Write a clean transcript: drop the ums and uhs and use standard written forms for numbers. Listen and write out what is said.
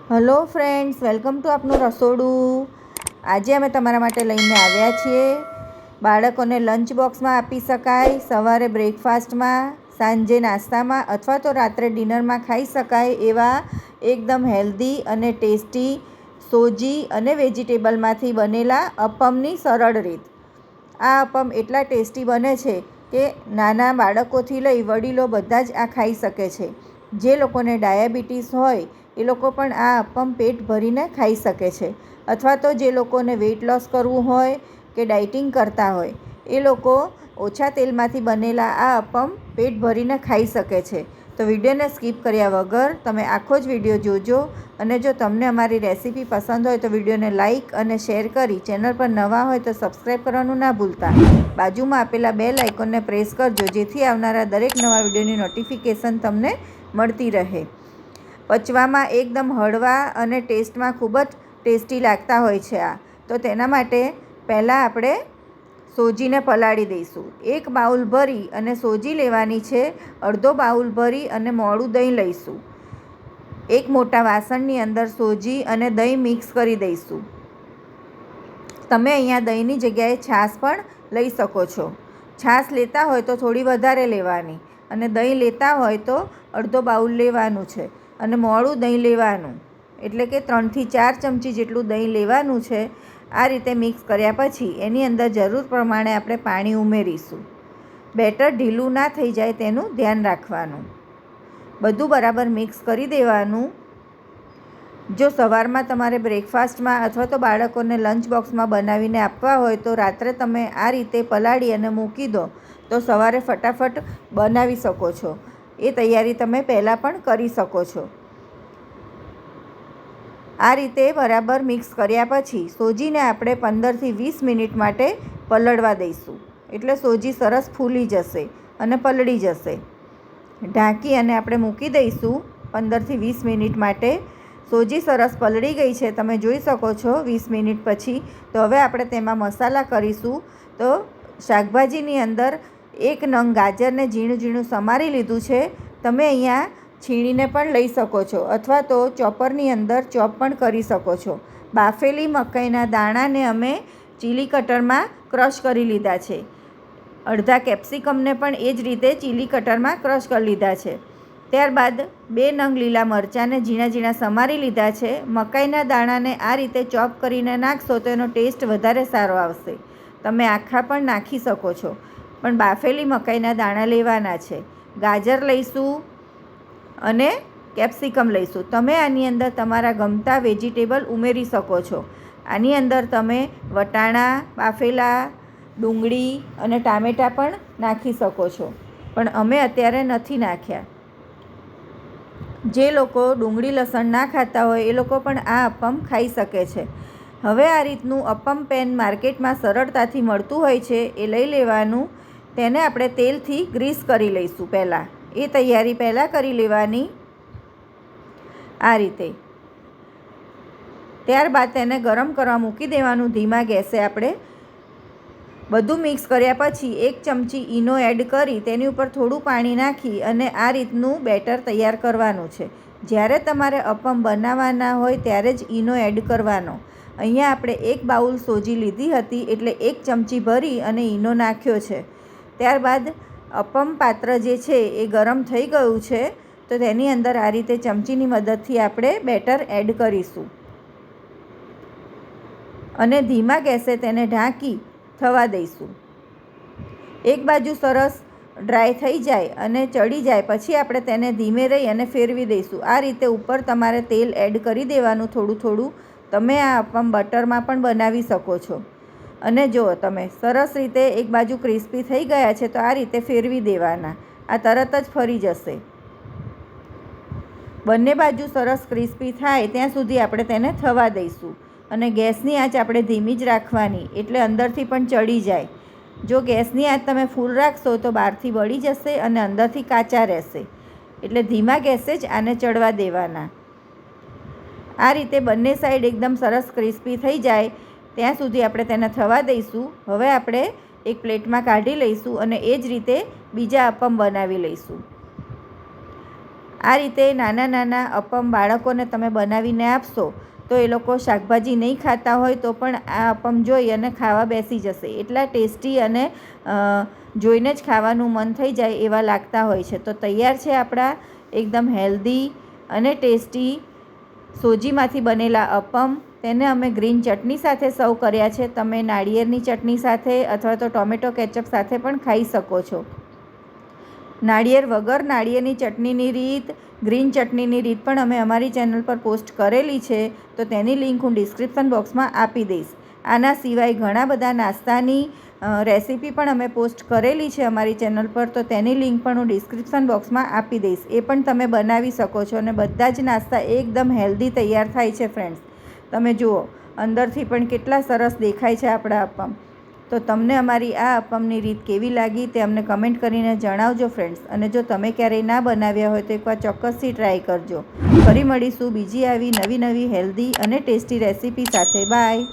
Hello friends, welcome to આપનું રસોડું. આજે અમે તમારા માટે લઈને આવ્યા છીએ બાળકોને લંચ બોક્સમાં આપી શકાય, સવારે બ્રેકફાસ્ટમાં, સાંજે નાસ્તામાં અથવા તો રાત્રે ડિનરમાં ખાઈ શકાય એવા એકદમ હેલ્ધી અને ટેસ્ટી સોજી અને વેજીટેબલમાંથી બનેલા અપમની સરળ રીત. આ અપમ એટલા ટેસ્ટી બને છે કે નાના બાળકોથી લઈ વડીલો બધા જ આ ખાઈ શકે છે. જે લોકોને ડાયાબિટીસ હોય એ લોકો પણ આ અપમ પેટ ભરીને ખાઈ શકે છે, અથવા તો જે લોકોને વેઇટ લોસ કરવું હોય કે ડાયટિંગ કરતા હોય એ લોકો ઓછા તેલમાંથી બનેલા આ અપમ પેટ ભરીને ખાઈ શકે છે. તો વિડીયોને સ્કીપ કર્યા વગર તમે આખો જ વિડીયો જોજો, અને જો તમને અમારી રેસીપી પસંદ હોય તો વિડીયોને લાઇક અને શેર કરી ચેનલ પર નવા હોય તો સબસ્ક્રાઈબ કરવાનું ના ભૂલતા. બાજુમાં આપેલા બેલ આઇકોનને પ્રેસ કરજો જેથી આવનારા દરેક નવા વિડીયોની નોટિફિકેશન તમને મળતી રહે. પચવામાં એકદમ હળવા અને ટેસ્ટમાં ખૂબ જ ટેસ્ટી લાગતા હોય છે આ. તો તેના માટે પહેલાં આપણે સોજીને પલાળી દઈશું. 1 બાઉલ ભરી અને સોજી લેવાની છે. અડધો બાઉલ ભરી અને મોળું દહીં લઈશું. એક મોટા વાસણની અંદર સોજી અને દહીં મિક્સ કરી દઈશું. તમે અહીંયા દહીંની જગ્યાએ છાશ પણ લઈ શકો છો. છાશ લેતા હોય તો થોડી વધારે લેવાની, અને દહીં લેતા હોય તો અડધો બાઉલ લેવાનું છે. અને મોળું દહીં લેવાનું, એટલે કે 3 થી 4 ચમચી જેટલું દહીં લેવાનું છે. આ રીતે મિક્સ કર્યા પછી એની અંદર જરૂર પ્રમાણે આપણે પાણી ઉમેરીશું. બેટર ઢીલું ના થઈ જાય તેનું ધ્યાન રાખવાનું. બધું બરાબર મિક્સ કરી દેવાનું. જો સવારમાં તમારે બ્રેકફાસ્ટમાં અથવા તો બાળકોને લંચ બોક્સમાં બનાવીને આપવા હોય તો રાત્રે તમે આ રીતે પલાળી અને મૂકી દો તો સવારે ફટાફટ બનાવી શકો છો. એ તૈયારી તમે પહેલાં પણ કરી શકો છો. આ રીતે બરાબર મિક્સ કર્યા પછી સોજીને આપણે 15 થી 20 મિનિટ માટે પલળવા દઈશું. એટલે સોજી સરસ ફૂલી જશે અને પલળી જશે. ઢાંકી અને આપણે મૂકી દઈશું 15 થી 20 મિનિટ માટે. સોજી સરસ પલળી ગઈ છે, તમે જોઈ શકો છો 20 મિનિટ પછી. તો હવે આપણે તેમાં મસાલા કરીશું. તો શાકભાજીની અંદર 1 નંગ ગાજરને ઝીણું ઝીણું સમારી લીધું છે. તમે અહીંયા છીણીને પણ લઈ શકો છો, અથવા તો ચોપરની અંદર ચોપ પણ કરી શકો છો. બાફેલી મકાઈના દાણાને અમે ચીલી કટરમાં ક્રશ કરી લીધા છે. અડધા કેપ્સિકમને પણ એ જ રીતે ચીલી કટરમાં ક્રશ કરી લીધા છે. ત્યારબાદ 2 નંગ લીલા મરચાંને ઝીણા ઝીણા સમારી લીધા છે. મકાઈના દાણાને આ રીતે ચોપ કરીને નાખશો તો એનો ટેસ્ટ વધારે સારો આવશે. તમે આખા પણ નાખી શકો છો, પણ બાફેલી મકાઈના દાણા લેવાના છે. ગાજર લઈશું અને કેપ્સિકમ લઈશું. તમે આની અંદર તમારા ગમતા વેજીટેબલ ઉમેરી શકો છો. આની અંદર તમે વટાણા બાફેલા, ડુંગળી અને ટામેટાં પણ નાખી શકો છો, પણ અમે અત્યારે નથી નાખ્યા. જે લોકો ડુંગળી લસણ ના ખાતા હોય એ લોકો પણ આ અપમ ખાઈ શકે છે. હવે આ રીતનું અપમ પેન માર્કેટમાં સરળતાથી મળતું હોય છે, એ લઈ લેવાનું. તેને આપણે તેલથી ગ્રીસ કરી લઈશું. પહેલાં એ તૈયારી પહેલાં કરી લેવાની આ રીતે. ત્યારબાદ તેને ગરમ કરવા મૂકી દેવાનું ધીમા ગેસે. આપણે બધું મિક્સ કર્યા પછી 1 ચમચી ઈનો એડ કરી તેની ઉપર થોડું પાણી નાખી અને આ રીતનું બેટર તૈયાર કરવાનું છે. જ્યારે તમારે અપમ બનાવવાના હોય ત્યારે જ ઈનો એડ કરવાનો. અહીંયા આપણે 1 બાઉલ સોજી લીધી હતી એટલે 1 ચમચી ભરી અને ઈનો નાખ્યો છે. ત્યારબાદ અપમ પાત્ર જે છે એ ગરમ થઈ ગયું છે, તો તેની અંદર આ રીતે ચમચીની મદદથી આપણે બેટર એડ કરીશું અને ધીમા ગેસે તેને ઢાંકી થવા દઈશું. એક બાજુ સરસ ડ્રાય થઈ જાય અને ચડી જાય પછી આપણે તેને ધીમે રહી અને ફેરવી દઈશું. આ રીતે ઉપર તમારે તેલ એડ કરી દેવાનું થોડું થોડું. તમે આ અપમ બટરમાં પણ બનાવી શકો છો. અને જો તમે સરસ રીતે એક બાજુ ક્રિસ્પી થઈ ગયા છે તો આ રીતે ફેરવી દેવાના. આ તરત જ ફરી જશે. બંને બાજુ સરસ ક્રિસ્પી થાય ત્યાં સુધી આપણે તેને થવા દઈશું. અને ગેસની આંચ આપણે ધીમી જ રાખવાની, એટલે અંદરથી પણ ચડી જાય. જો ગેસની આંચ તમે ફૂલ રાખશો તો બહારથી બળી જશે અને અંદરથી કાચા રહેશે. એટલે ધીમા ગેસે જ આને ચડવા દેવાના. આ રીતે બંને સાઈડ એકદમ સરસ ક્રિસ્પી થઈ જાય ત્યાં સુધી આપણે તેને થવા દઈશું. હવે આપણે એક પ્લેટમાં કાઢી લઈશું અને એ જ રીતે બીજા અપમ બનાવી લઈશું. આ રીતે નાના નાના અપમ બાળકોને તમે બનાવીને આપશો તો એ લોકો શાકભાજી નહીં ખાતા હોય તો પણ આ અપમ જોઈ અને ખાવા બેસી જશે. એટલા ટેસ્ટી અને જોઈને જ ખાવાનું મન થઈ જાય એવા લાગતા હોય છે. તો તૈયાર છે આપણા એકદમ હેલ્ધી અને ટેસ્ટી સોજીમાંથી બનેલા અપમ. તેને અમે ગ્રીન ચટણી સાથે સર્વ કર્યા છે. તમે નાળિયેરની ચટણી સાથે અથવા તો ટોમેટો કેચઅપ સાથે પણ ખાઈ શકો છો. નાળિયેર વગર નાળિયેરની ચટણીની રીત, ગ્રીન ચટણીની રીત પણ અમે અમારી ચેનલ પર પોસ્ટ કરેલી છે. તો તેની લિંક હું ડિસ્ક્રિપ્શન બોક્સમાં આપી દઈશ. આના સિવાય ઘણા બધા નાસ્તાની રેસીપી પણ અમે પોસ્ટ કરેલી છે અમારી ચેનલ પર. તો તેની લિંક પણ હું ડિસ્ક્રિપ્શન બોક્સમાં આપી દઈશ. એ પણ તમે બનાવી શકો છો અને બધા જ નાસ્તા એકદમ હેલ્ધી તૈયાર થાય છે ફ્રેન્ડ્સ. તમે જુઓ અંદરથી પણ કેટલા સરસ દેખાય છે આપણા અપમ. તો તમને અમારી આ અપમની રીત કેવી લાગી તે અમને કમેન્ટ કરીને જણાવજો ફ્રેન્ડ્સ. અને જો તમે ક્યારેય ના બનાવ્યા હોય તો એકવાર ચોક્કસથી ટ્રાય કરજો. ફરી મળીશું બીજી આવી નવી હેલ્ધી અને ટેસ્ટી રેસીપી સાથે. બાય.